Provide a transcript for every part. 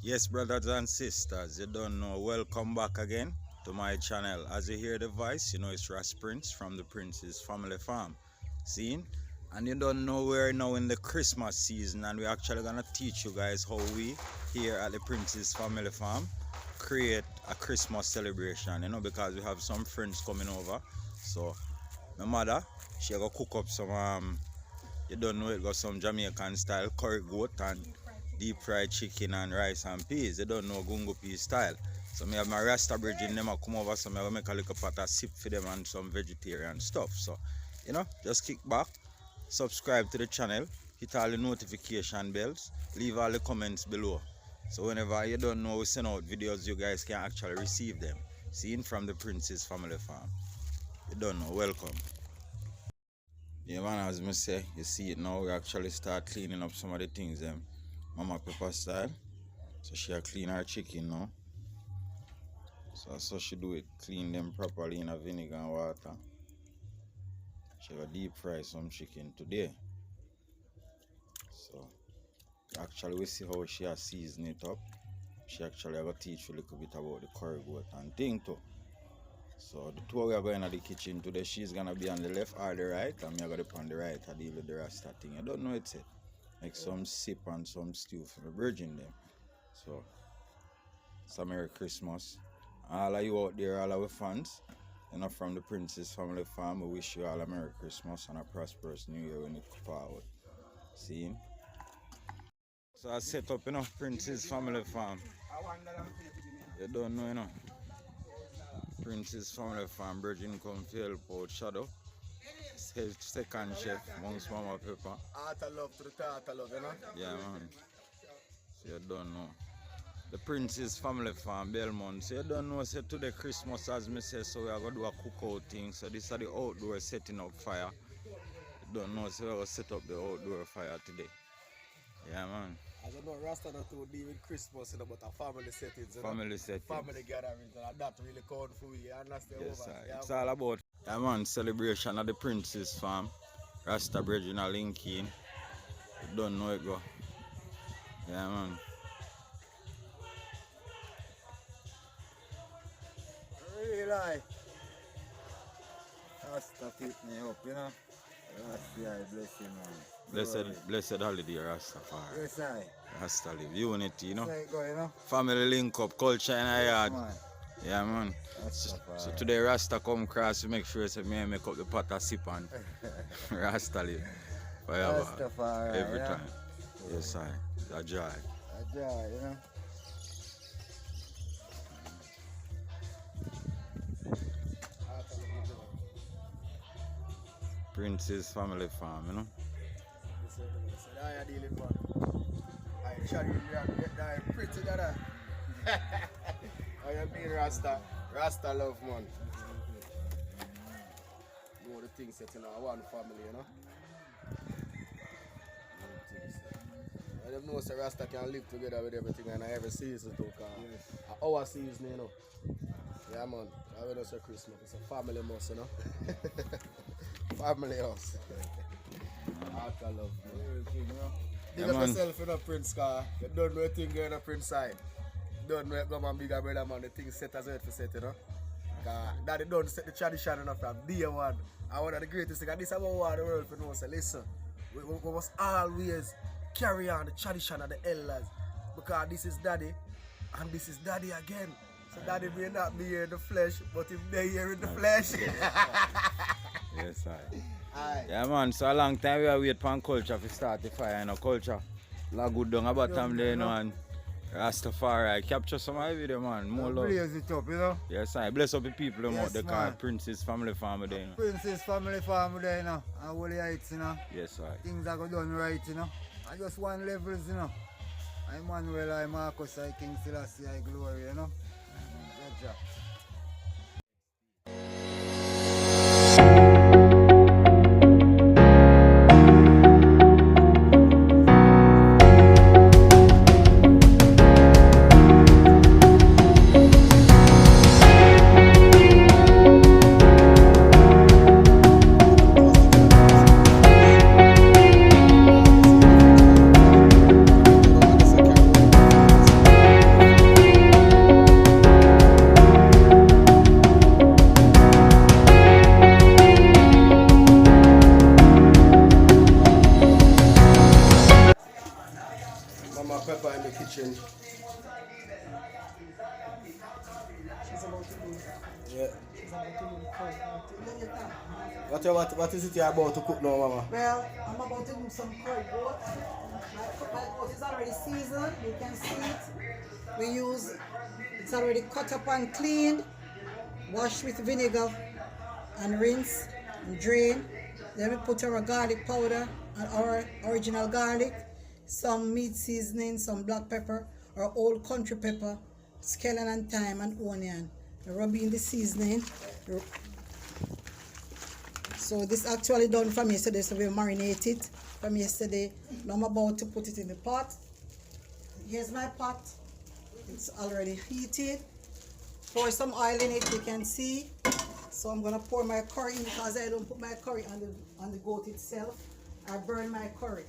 Yes, brothers and sisters, you don't know, welcome back again to my channel. As you hear the voice, you know it's Ras Prince from the Prince's Family Farm. See? And you don't know, we're now in the Christmas season, and we're actually gonna teach you guys how we here at the Prince's Family Farm create a Christmas celebration, you know, because we have some friends coming over. So my mother, she gonna cook up some you don't know, it got some Jamaican style curry goat and deep fried chicken and rice and peas. You don't know gungo pea style. So me have my Rasta bridge in them, I come over, so I will make a little pot of soup for them and some vegetarian stuff. So, you know, just kick back, subscribe to the channel, hit all the notification bells, leave all the comments below. So whenever you don't know we send out videos, you guys can actually receive them. Seen from the Prince's Family Farm. You don't know, welcome. Yeah man, as me say, you see it now, we actually start cleaning up some of the things Mama Pepper style. So she clean her chicken now. So she do it, clean them properly in a vinegar and water. She will deep fry some chicken today. So actually we see how she has seasoned it up. She actually going to teach you a little bit about the curry goat and thing too. So the two we are going to the kitchen today, she's gonna be on the left or the right, and me are gonna be on the right to deal with the Rasta thing. I don't know it's it. Make some sip and some stew for the virgin them. So it's a Merry Christmas. All of you out there, all our fans, you know, from the Prince's Family Farm, we wish you all a Merry Christmas and a prosperous New Year when it forward. See? So I set up, you know, Prince's Family Farm. You don't know, you know. Prince's Family Farm, Virgin come to help out Shadow. Second chef amongst Mama Pepper. Art of love to the tartar love, you know? Yeah, man. So you don't know. The Prince's Family Farm, Belmont. So you don't know, say today Christmas, as me say, so we are going to do a cookout thing. So this is the outdoor setting up fire. You don't know, so we are going to set up the outdoor fire today. Yeah, man. As I know, Rasta not to deal with Christmas, you know, but a family settings, you know? Family settings. Family gatherings, and that really count for you, you understand? Yes, Yeah, it's all about, yeah, man, celebration at the Prince's Farm. Rasta Bridge in a link in. You don't know it go. Yeah, man. Really? Rasta pick me up, you know? Rasta, bless you, man. Blessed holiday, Rastafari. Yes, I. Rasta live, unity, you know. There you go, you know? Family link up, culture in our yard. Man. Yeah, man. So today Rasta come cross to make sure that me make up the pot of sip and Rasta live forever. Rastafari, every yeah. time. Yes, I. A joy. A joy, you know? Prince's Family Farm, you know. So I deal with one. I try to get that pretty that. I am being Rasta. Rasta love, man. Know the things that, you know, one family, you know. I don't know so Rasta can live together with everything and every season too, cause our season, you know. Yeah, man. I will not say Christmas. It's a family must, you know. Family house. After love, man. Big up yourself in a Prince car. You don't know a thing going on Prince side. Don't know it go man bigger brother man, the thing set as well for set, you know. Daddy don't set the tradition enough from day one. And one of the greatest things, and this is what the world for know. So listen, we must always carry on the tradition of the elders. Because this is daddy and this is daddy again. So daddy may not be here in the flesh, but if they're here in the flesh. Yes, I. Yeah, man, so a long time we are waiting for culture to start the fire, you know, culture. Like good down about time there, you know, and Rastafari. Capture some of the video, man. More love. Blaze it up, you know. Yes, I. Bless up the people, Yes, out there, call Prince's Family Farm there, you know. Prince's Family Farm there, you know. And all the heights, you know. Yes, I. Things are going done right, you know. And just one levels, you know. I'm Manuel, I'm Marcus, I King Selassie, I Glory, you know. Good job. Mama Pepper in the kitchen. She's about to do it. Yeah. She's about to do the curry. What is it you're about to cook now, Mama? Well, I'm about to do some curry goat. My goat is already seasoned. You can see it. It's already cut up and cleaned, washed with vinegar and rinse and drain. Then we put our garlic powder and our original garlic, some meat seasoning, some black pepper, our old country pepper, scallion and thyme and onion. We rub in the seasoning. So this actually done from yesterday, so we marinate it from yesterday. Now I'm about to put it in the pot. Here's my pot. It's already heated. Pour some oil in it, you can see. So I'm gonna pour my curry in because I don't put my curry on the goat itself. I burn my curry.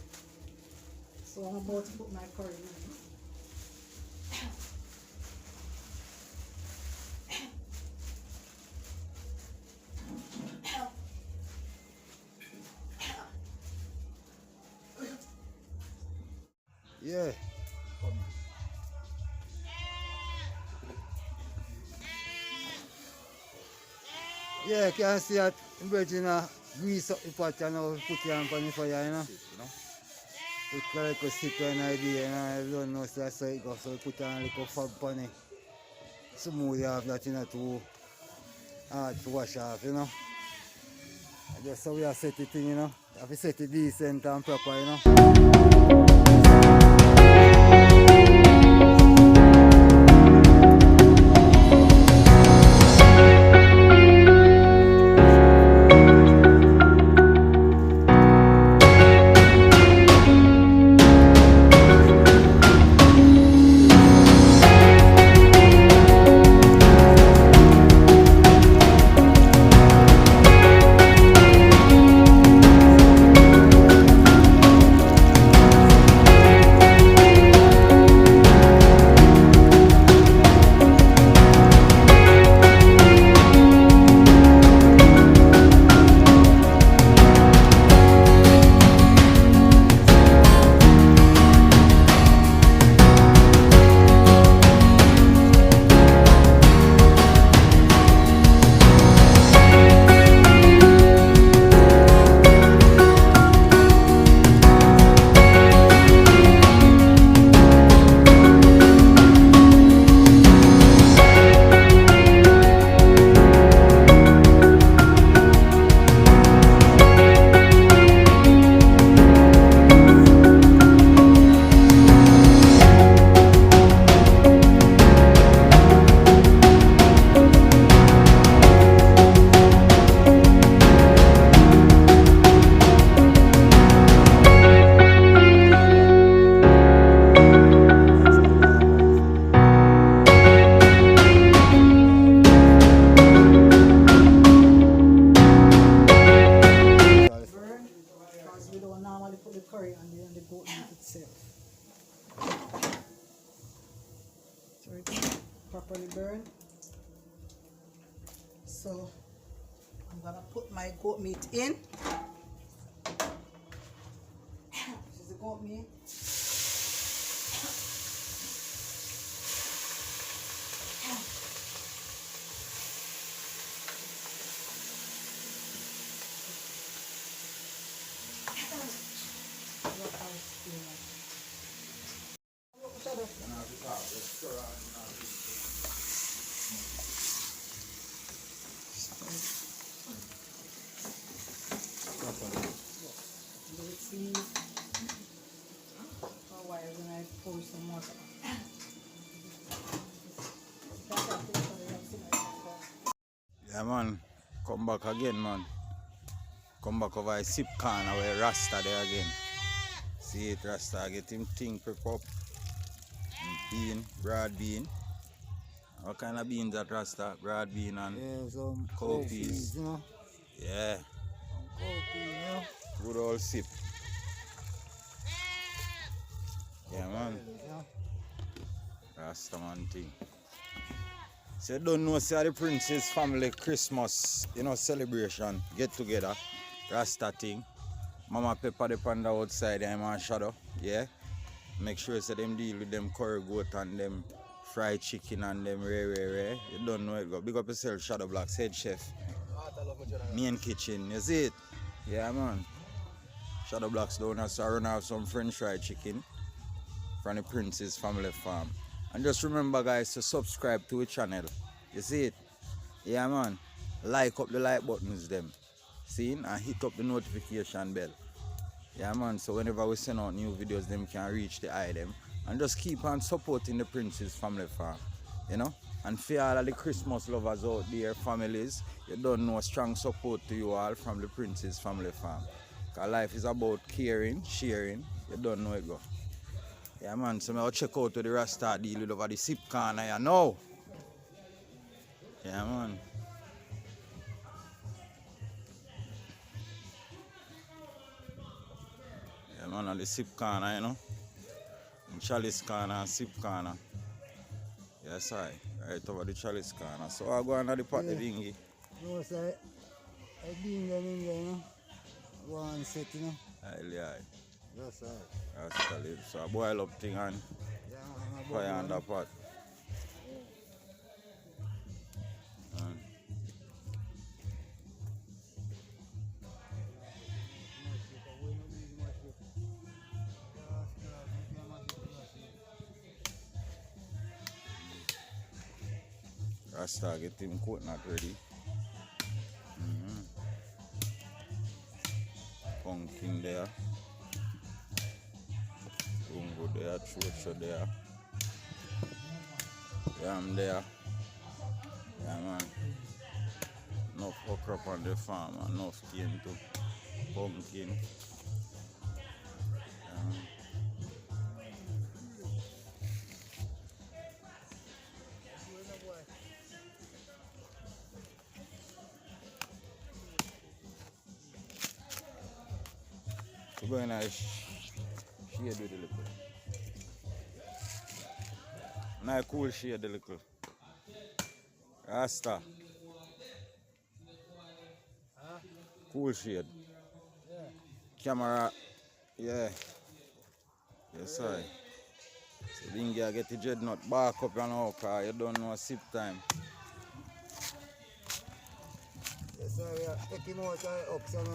So I'm about to put my curry in. Yeah. Yeah, can see that virgin grease up the pot and now put it on the fire, you know. It's like a sip an idea, you know. I don't know so that's how it goes. So we put on a little fab on it. Smooth off that, you know, too hard to wash off, you know. Just so we have set it in, you know. Have to set it decent and proper, you know. Goat meat itself. So it's properly burned. So I'm gonna put my goat meat in. This is the goat meat. Otherwise, when I pour some water. Yeah, man. Come back again, man. Come back over a sip can where Rasta there again. See it, Rasta get him thing prep up. Bean, broad bean. What kind of beans that Rasta? Broad bean and some cowpeas. You know. Yeah. Cowpea, you know. Good old sip. Yeah, man. Rasta man thing. So you don't know, say the Prince's family Christmas, celebration, get together, Rasta thing. Mama Pepper the panda outside, I'm on shadow, yeah. Make sure that them deal with them curry goat and them fried chicken and them rare. You don't know it go. Big up yourself, Shadow Blacks, head chef. Main kitchen, you see it? Yeah, man. Shadow Blacks down here, so I run out some French fried chicken from the Prince's Family Farm. And just remember, guys, to subscribe to the channel. You see it? Yeah, man. Like up the like buttons, them. See? And hit up the notification bell. Yeah, man. So whenever we send out new videos, them can reach the eye them. And just keep on supporting the Prince's Family Farm. You know? And for all of the Christmas lovers out there, families, you don't know, strong support to you all from the Prince's Family Farm. Because life is about caring, sharing. You don't know it go. Yeah, man. So I'll check out to the Rasta deal with over the sip corner, you know. Yeah, man. Yeah, man, on the sip corner, you know. And chalice corner and sip corner. Yes, right over the chalice corner. So I go under the pot, the dingy. No, sir. I being there in there, you know. One set, you know. Aye. Yes, sir. That's solid. So I boil up thing and fire on the pot. Rasta get him coconut ready. Pumpkin there. Rungo there, chocho there. Yam there. Yeah, man. Enough okra on the farm, enough cane to pumpkin. We're going to shade with a little. Now cool shade a little. Rasta. Cool shade. Camera. Yeah. Yes, sir. So Dingy get the dread nut back up and out because you don't know sip time. Yes, sir. Yeah. Take him out of the ox, you know.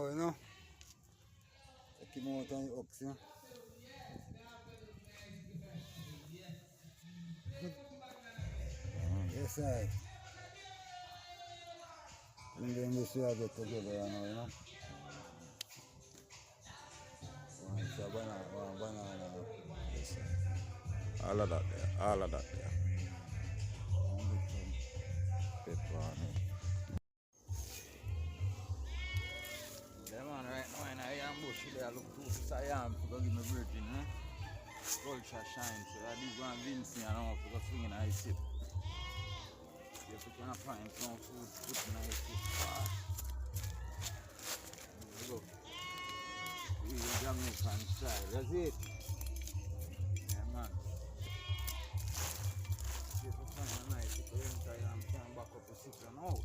You know. Take him out of the ox, you know. Yes, sir. And then this will get together, you know. One banana. Yes, all of that there. Pepper on it. Yeah, man, right now in a yam bush there, look too I am to give me virgin, culture shine, so that is one Vinci and all for swinging I sip. If you can find some food, put in a sip. Look. We Jamaican style, that's it. Yeah, man. If you find a nice sip, you enter and can back up the sip and out.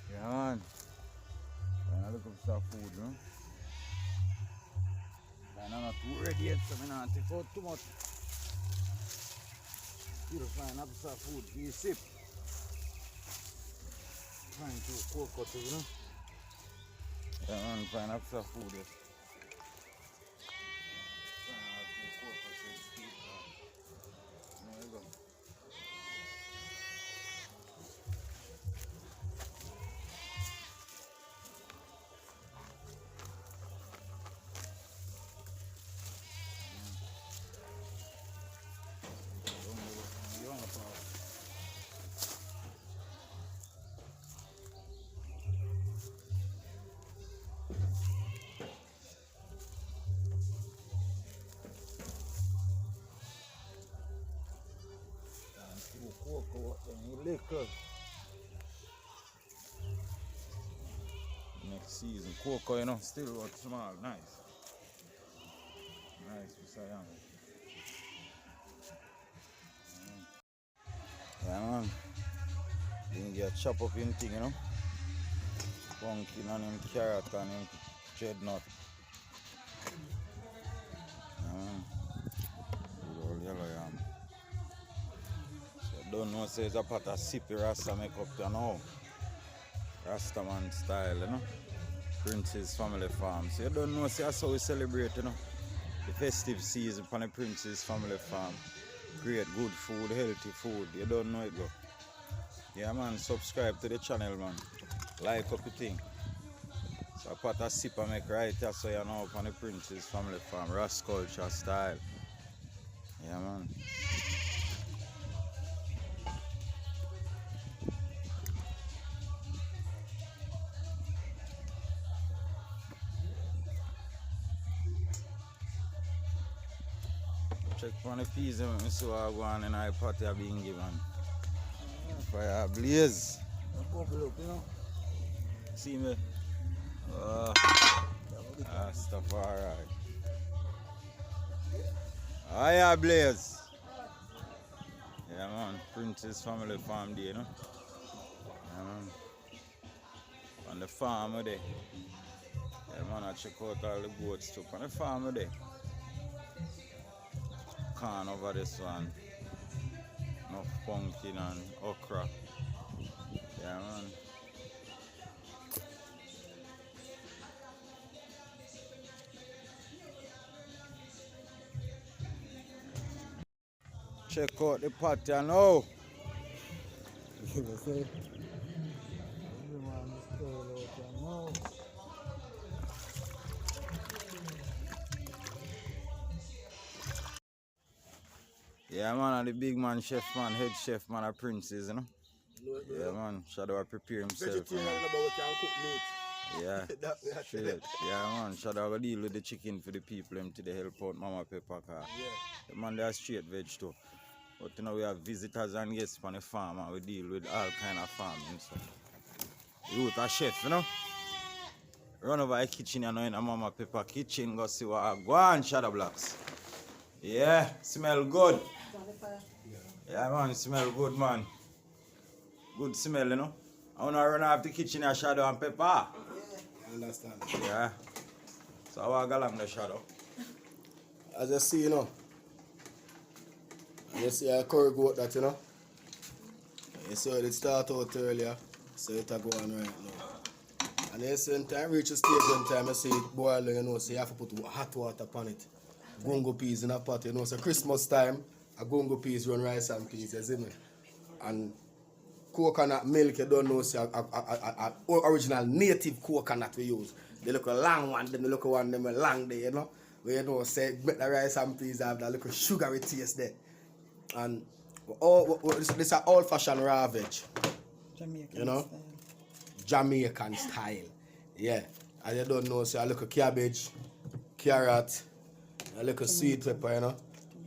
Yeah, man. I look up some food, no? I'm not too ready yet, so I'm not take out too much. Still find up some food for you sip. Trying to cook out, you know? Yeah, man, find up some food, yes. There you go. Liquor. Next season, cocoa, you know, still look small, nice. Nice, beside him. Yeah, man. You get chop up him thing, you know. Pumpkin and him carrot and him dreadnought. Yeah, man. Good old yellow yam. So don't know, say it's a pot of sippy Rasta make up to now. Rasta man style, you know. Prince's Family Farm. So you don't know, see that's how we celebrate, you know. The festive season for the Prince's Family Farm. Great, good food, healthy food. You don't know it, go. Yeah, man, subscribe to the channel, man. Like up the thing. So I put a sip and make right here so you know upon the Prince's Family Farm. Ras culture style. Yeah, man. Check on the peas and let me see what I go on in the party are being given. Fire blaze. Bubble up, you know. See me? Stuff alright. Fire blaze. Yeah, man. Prince's Family Farm day, you know? Yeah, man. On the farm there. Yeah, man, I check out all the goats too. On the farm there. Corn over this one. Enough pumpkin and okra. Yeah, man. Check out the pattern now. Yeah, man, and the big man, chef man, head chef man of Prince's, you know. Yeah, man, Shadow prepare himself. Vegetarian, but we can cook meat. Yeah, That's straight. Yeah, man, Shadow will deal with the chicken for the people to the help out Mama Pepper car. Yeah. The man, they are straight veg too. But you know, we have visitors and guests on the farm and we deal with all kind of farming. So, you a chef, you know. Run over the kitchen, you know, in a Mama Pepper kitchen, go see what I go on, Shadow Blocks. Yeah, smell good. Yeah, man, smell good, man. Good smell, you know. I want to run off the kitchen and Shadow and Pepper. Yeah. I understand. Yeah. So I walk along the Shadow. As you see, you know. And you see I curry goat that, you know. You see how it start out earlier. So it go on right now. And then same time reach a stage one time you see it boiling, you know, so you have to put hot water upon it. Gungo peas in a pot, you know. So Christmas time, a gungo peas run rice and peas, you see me? And coconut milk, you don't know, so a original native coconut we use. The little long one, then the little one, them long there, you know. Where you know, say, make the rice and peas have that little sugary taste there. And this is an old-fashioned raw veg. Jamaican you know? style. Jamaican style. Yeah. And you don't know, so a little cabbage, carrot, a little sweet pepper, you know.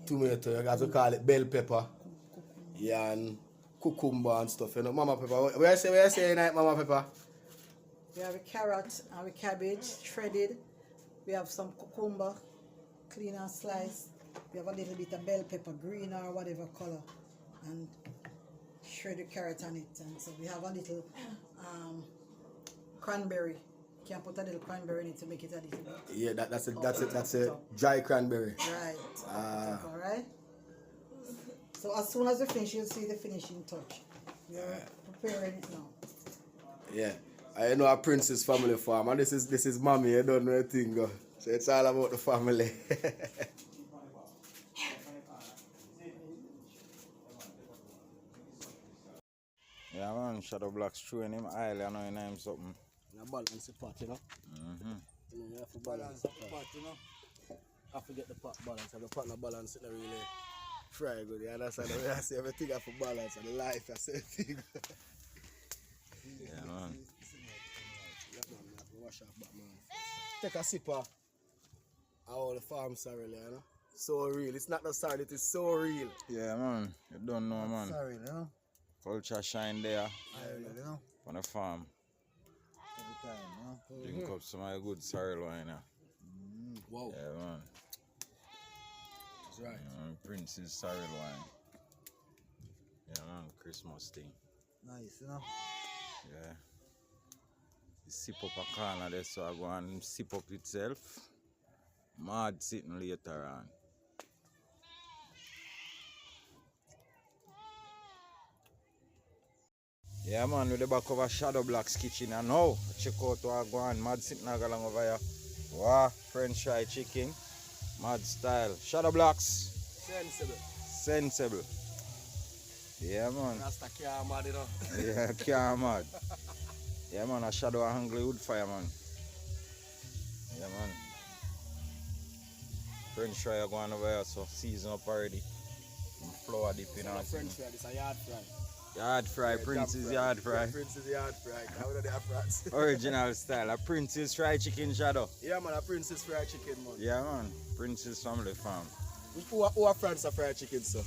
Tomato, as we call it, bell pepper. Yeah, and cucumber and stuff, you know. Mama Pepper, where you say tonight, Mama Pepper? We have a carrot and a cabbage shredded. We have some cucumber, clean and sliced. We have a little bit of bell pepper, green or whatever color, and shredded carrot on it. And so we have a little cranberry. You can put a little cranberry in it to make it a little bit. Yeah, that's a dry cranberry. Right. All right. So as soon as we finish, you'll see the finishing touch. We're preparing it now. Yeah. I know a Prince's Family Farm, and this is mommy, I don't know a thing. So it's all about the family. Yeah, man, Shadow Black's chewing him oil, I know you name something. You balance the pot, you know? You have to balance the pot, you know? I forget the pot balance. If the pot not balance, it not really fry good. You understand? The way I say everything I have to balance, and the life I say thing. Yeah, man. Wash off back, man. Take a sip of all the farm sorrel, you know? So real. It's not the sorrel, it is so real. Yeah, man. You don't know, man. Sorrel, you know? Culture shine there You know, on the farm. every time, you know. Drink up some of the good sorrel wine. Wow. Yeah, man. That's right. Prince's sorrel wine. Yeah, man. Christmas thing. Nice, you know. Yeah. You sip up a corner there, so I go and sip up itself. Mad sitting later on. Yeah, man, with the back of a Shadow Black's kitchen. And now, check out what I go on. Mad sitting along over here. Wow, French fried chicken. Mad style. Shadow Blacks. Sensible. Sensible. Yeah, man. Rasta car mad, you know. Yeah, car mad. Yeah, man, a Shadow a hungry wood fire, man. Yeah, man. French fry going over here, so season up already. Flour dipping on. French fry, it's a yard fry. Yard fry, Prince's yard fry. Prince's yard fry. How do they have fries? Original style, a Prince's fried chicken Shadow. Yeah, man, a Prince's fried chicken, man. Yeah, man, Prince's family farm. Who are France are fried chicken, so?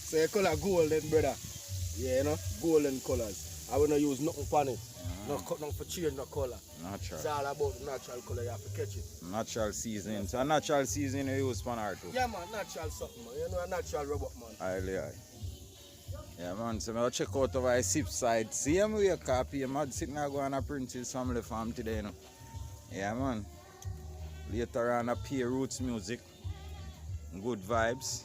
So you color golden, brother. Yeah, you know, golden colors. I will not use nothing for it. No cut nothing for change, no color. Natural. It's all about the natural color, you have to catch it. Natural seasoning. So a natural seasoning you use pan or two? Yeah, man, natural something, man. You know, a natural robot, man. Highly high. Yeah, man, so I'll check out over a sip side. Same way a copy, mad sitting there going to Prince's family farm today, you know. Yeah, man. Later on, I play roots music. Good vibes.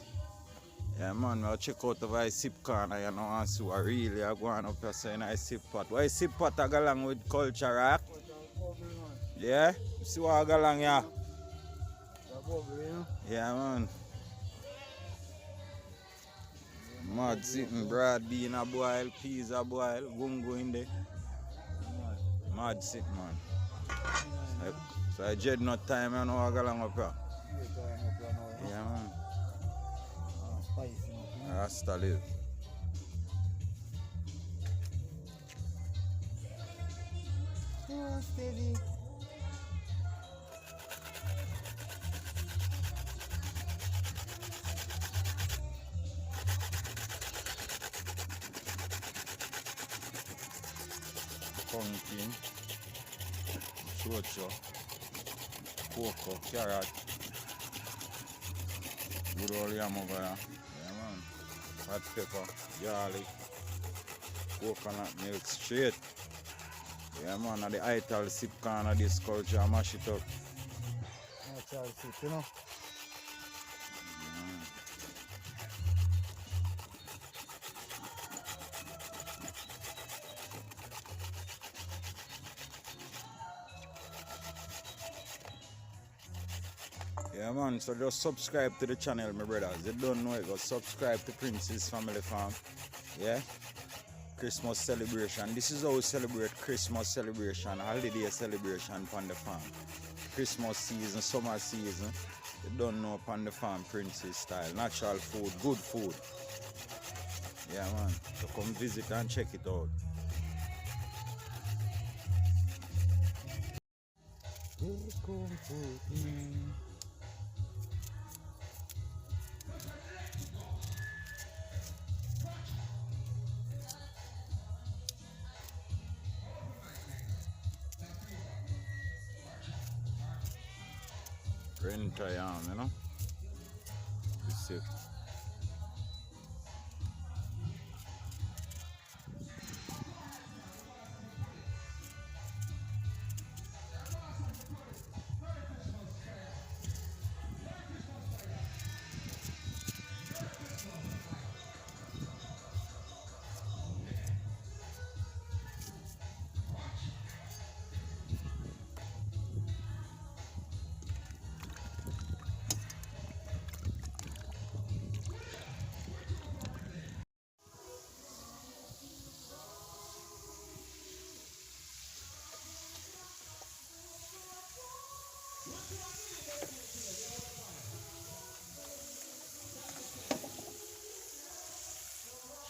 Yeah, man, I'll check out over a sip corner, you know, and see what really are going up here saying I sip pot. Why sip pot I go along with culture, right? Yeah? See what I go along here? Yeah, man. Mad sitting, broad bean a boil, peas a boil, gungo in there. Mad sitting, man. So I dread not time, you know, I go along up here. Yeah, man. Rasta live. Oh, steady. Pumpkin, chocho, cocoa, carrot. Good old yam over there. Yeah, man. Hot pepper, garlic, coconut milk straight. Yeah, man. At the ital sip can of this culture, mash it up. Natural sip, you know. Yeah, man, so just subscribe to the channel, my brothers. You don't know it, go subscribe to Prince's Family Farm. Yeah? Christmas celebration. This is how we celebrate Christmas celebration, holiday celebration on the farm. Christmas season, summer season. You don't know upon the farm, Prince's style. Natural food, good food. Yeah, man. So come visit and check it out. Rent a yam, you know. You see.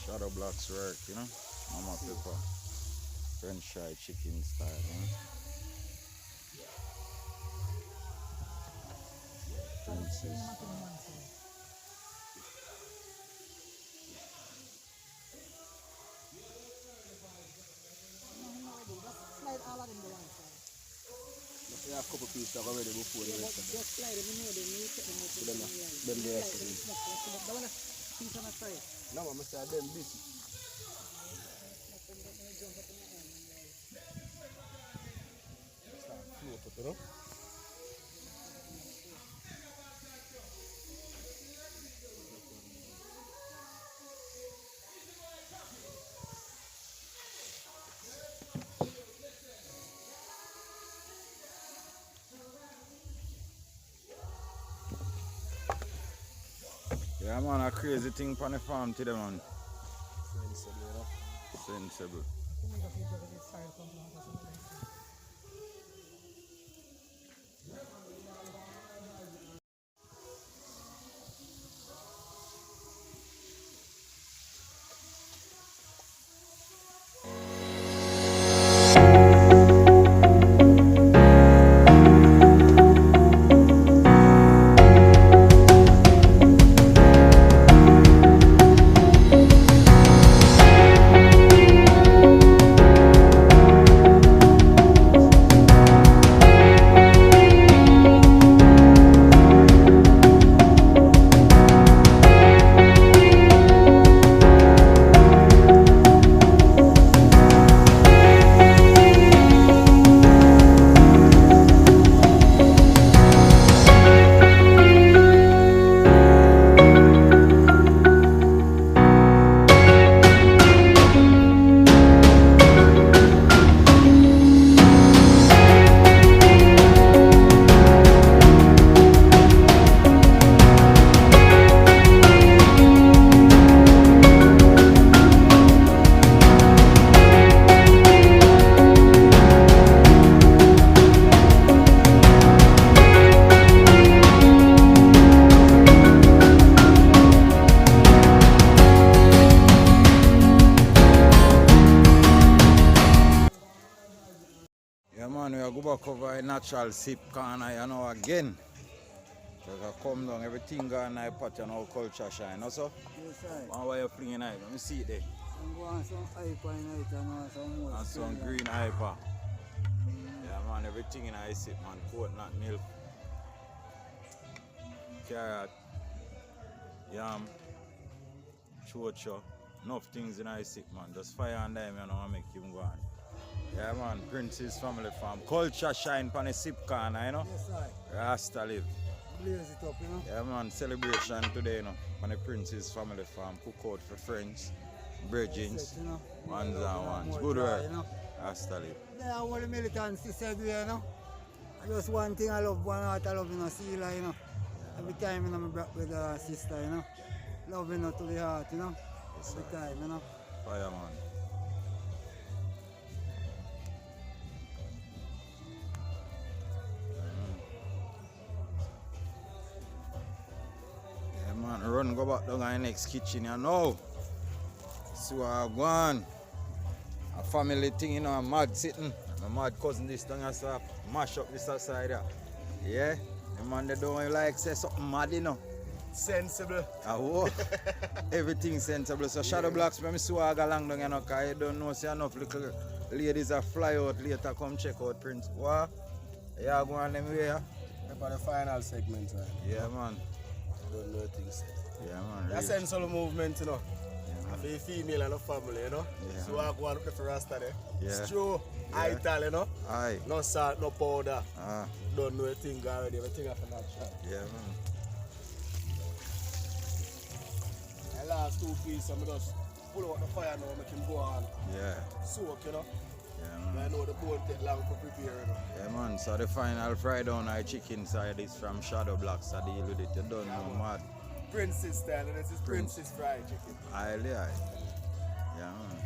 Shadow Blacks work, you know. Mama pepper. French fried chicken style, you know. Prince's. Yeah, a couple pieces I've already before the rest of them. Just slide them, you know them, you take them out. Them the rest of them. That one, piece on the side. No, I'm going to say them busy. Start float up, you know? Yeah, man, a crazy thing on the farm today, man. Sensible, you know? Sensible. Yeah, man, we are go back over a natural sip corner, you know, again. So I come down, everything gone in pot, you know, culture shine, also. Yes, sir. One way you're flinging it, let me see it there. I'm going some hyper in it and some more. And some green hyper. Yeah, man, everything in I sip, man. Coconut milk, carrot, yam, chocho. Enough things in I sip, man. Just fire and them, you know, and make him go on. Yeah, man, Prince's Family Farm. Culture shine pan a sip corner, you know. Yes, sir. Rasta live. Blaze it up, you know. Yeah, man, celebration today, you know. On the Prince's Family Farm. Cook out for friends, bridgings, You know. ones and ones. Good More work. dry, you know. Rasta live. Yeah, all the militants said, you know. Just one thing I love, one heart I love, you know, Sheila, you know. Every time, you know, I brought with a sister, you know. Love, you know, to the heart, you know. Yes, Every sir. time, you know. Fire, man. Yeah, man, run go back down in the next kitchen, you know. See what I go on. A family thing, you know, I'm mad sitting. My mad cousin this thing, I start mash up this side here. Yeah? The man, they don't like say something mad, you know. Sensible. Oh, everything sensible. So Shadow Blocks, when I swag along down, you know, because you don't know, say enough little ladies are fly out later, come check out Prince. What? Yeah, go on them way, yeah? For the final segment, right? Yeah, man. Don't know things. Yeah, man. That's Real. sensible movement, you know. Yeah, man. For a female and a family, you know. Yeah. So I go and look for Rasta there. Yeah. Stew, Yeah. ital, you know. Aye. No salt, no powder. Ah, Don't know a thing already. Everything after natural. yeah, man. The last two pieces, I'm just pull out the fire now, make him go on. Yeah. Soak, you know. Yeah, man. I know the bone take long to prepare, you know. Yeah, man. So the final fry down our chicken side is from Shadow Blocks. I deal with it. You don't know, mad. Princess style, and this is Prince. Princess fried chicken. Highly high. Yeah, man.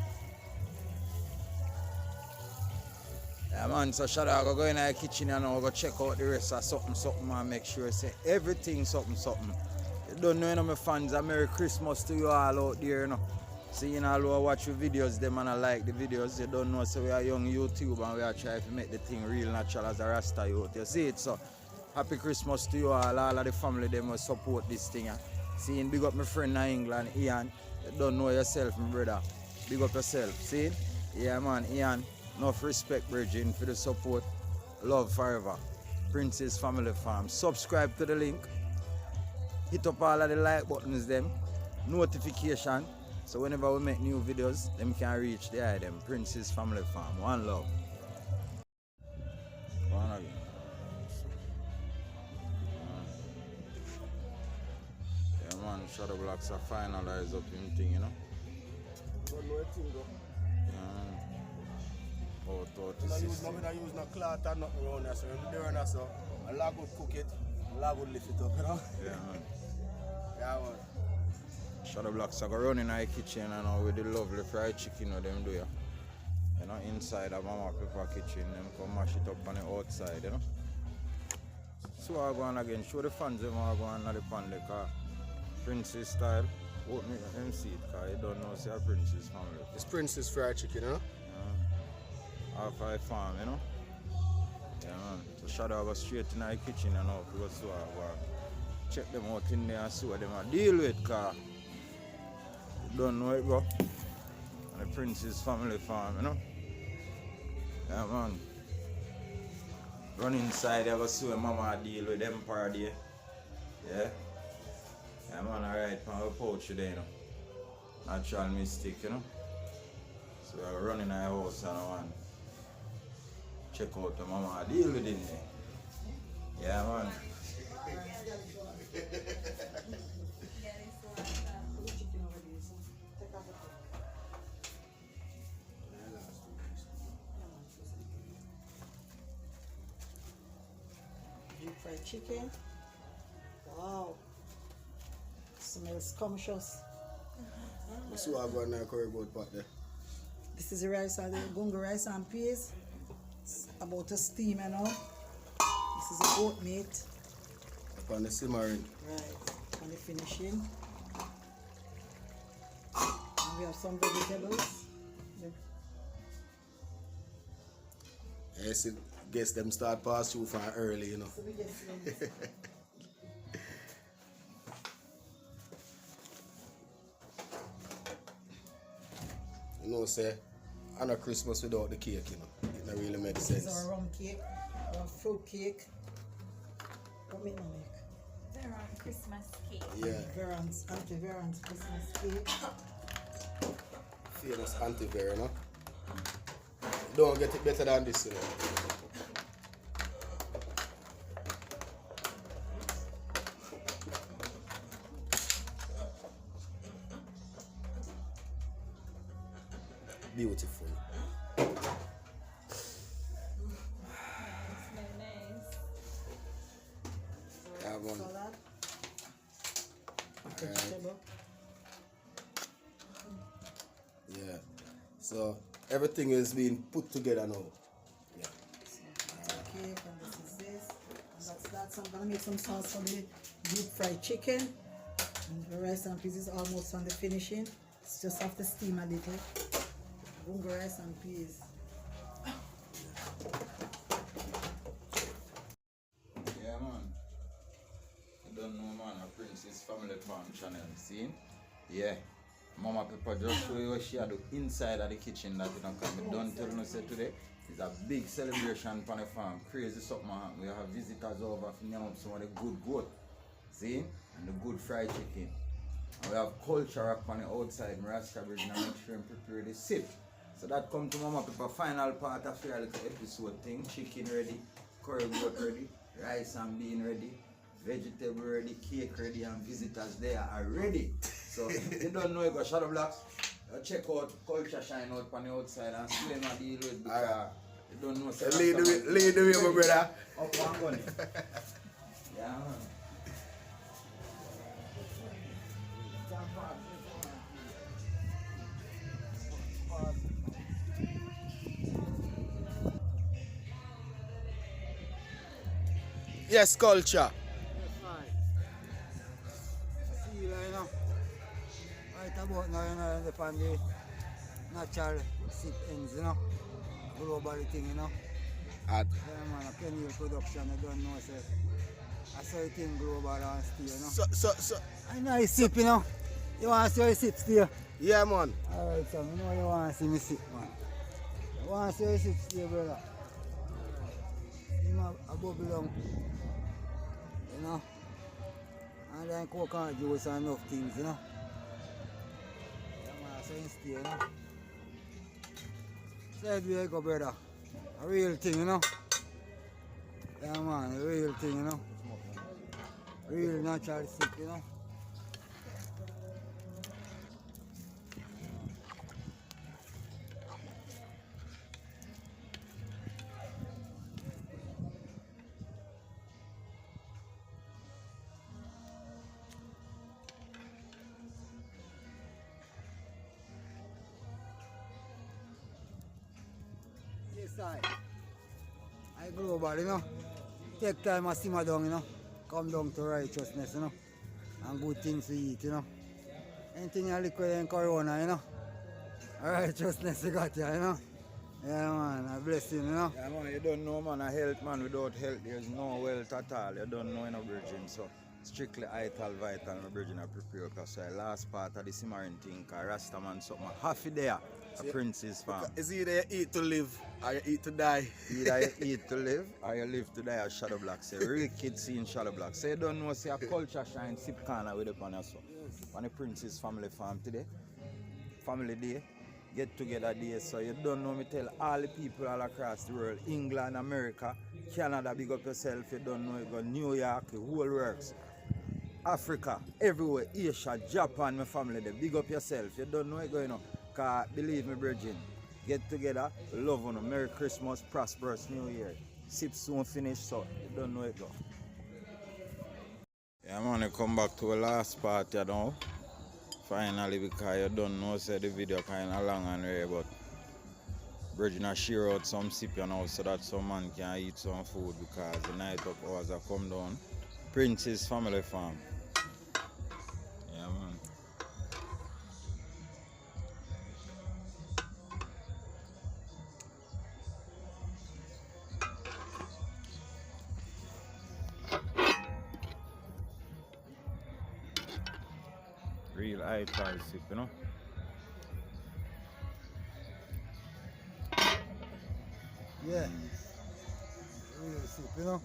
Yeah, man. So Shadow, I go in the kitchen and I go check out the rest of something and make sure say everything something. You don't know, you know, my fans. A Merry Christmas to you all out there, you know. See, you know, I watch your videos, them and I like the videos. You don't know, so we are young YouTube and we are trying to make the thing real natural as a Rasta youth. You see it, so happy Christmas to you all of the family, them will support this thing. See, big up my friend in England, Ian. You don't know yourself, my brother. Big up yourself, see? Yeah, man, Ian. Enough respect, Virgin, for the support. love forever. Princess Family Farm. Subscribe to the link. Hit up all of the like buttons them. Notification. So whenever we make new videos, them can reach the item. Princess Family Farm. One love. One again. Yeah man, Shadow Blocks are finalized up in thing, you know. Don't know a thing though. Yeah. Oh, 30 I don't system. use no cloth or nothing around there, so if you do that, so a log would cook it, a log would lift it up, you know? Yeah man. Yeah, man. Shadow Blocks are running in our kitchen and now with the lovely fried chicken that them do ya. You know, inside of Mama Pepper kitchen, them come mash it up on the outside, you know. So I go on again, show the fans them I go on the pan the car. Princess style, open it and see it, cause you don't know say a Princess Family. It's Princess fried chicken, huh? Half I farm, you know. Yeah man. So Shadow go straight in our kitchen and now we go so I go check them out in there and see what them a deal with, cause you don't know it, bro. And the Princess Family Farm, you know. Yeah man. Run inside there, go see what Mama deal with them party. Yeah. Yeah man, alright, from our pouch today, you know. Natural mistake, you know. So we're running our house and I want check out the Mama deal with it there. Yeah man. Deep fried chicken. Wow. Smells scrumptious. You see what I got in that curry goat pot there? This is the rice and the gunga rice and peas. It's about to steam, you know. This is the goat meat. Up on the simmering. Right. And the finishing. And we have some vegetables. I see, guess them start pass through from early, you know. So we just You know, say, on a Christmas without the cake, you know. It don't really make this is sense. our rum cake, our fruit cake. What make no make? They're on Christmas cake. Yeah, Verance, anti-verance Christmas cake. famous anti-bear, you know. Don't get it better than this, you know. Beautiful. Smell nice. Yeah, man. Salad. Alright. Vegetable. Yeah. So everything is being put together now. Yeah. Cake, and this is this. And that's that. So I'm gonna make some sauce for the deep fried chicken. And the rice and peas is almost on the finishing. It's just have to steam a little. Bunga rice and peas. Yeah man. You don't know man, a Princess Family Farm channel, see? Yeah. Mama Pepper just show you what she had do inside of the kitchen that you don't come. Don't tell me say today. It's a big celebration on the farm. Crazy something happen. We have visitors over to name up some of the good goat. See? And the good fried chicken. And we have culture up on the outside. Rasta Bridge and make sure and prepare the sip. So that come to Mama Pepper final part of your little episode thing. Chicken ready, curry goat ready, rice and bean ready, vegetable ready, cake ready, and visitors there are ready. So if you don't know you got Shadow Blocks, check out Culture Shine out on the outside and see them and deal with because you don't know. So Lead the way, my brother. up one gun. Yeah man. Yes, culture. See you know. Right about now, you know, upon the natural sit ends, you know. Global thing, you know. At Yeah, man, a Kenny production, I don't know, say. I saw it in global and still, you know. so. I know you sip, you know. You want to see how you sip still? Yeah, man. Alright, so you know you want to see me sip, man. You want to see how you sip still, brother? a bubble down. You know. And then coconut juice and enough things, you know. Yeah man, so you stay, you know. Said we go brother. A real thing, you know. Yeah man, a real thing, you know. Real natural sick, you know. Yes, I global, you know. Take time and simmer down, you know. Come down to righteousness, you know. And good things to eat, you know. Anything you liquid in corona, you know. Righteousness you got here, you know. Yeah man, a blessing, you know. Yeah man, you don't know man, a health man without health there's no wealth at all. You don't know in a virgin, so strictly vital, my virgin I prepare because the last part of the simmering thing, cause Rasta man something half a day, a prince's farm. Is either you eat to live or you eat to die. Either you eat to live or you live to die as Shadow Black say. Real kids see in Shadow Black. So you don't know say a culture shine sip corner with up on your son. On the Prince's family farm today. Family day. Get together day. So you don't know me tell all the people all across the world, England, America, Canada, big up yourself. You don't know you go New York, the whole works. Africa, everywhere, Asia, Japan, my family there. Big up yourself. You don't know you go, you know. Cause believe me, Virgin. Get together, love on them. Merry Christmas, prosperous New Year. Sip soon finish, so you don't know it go. Yeah man, I come back to the last part, you know. Finally, because you don't know, say the video kind of long and rare, but Virgin has share out some sip, you know, so that some man can eat some food because the night of hours have come down. Prince's family farm. Yeah man. Real high price sip, you know. Yeah. Real sick, you know.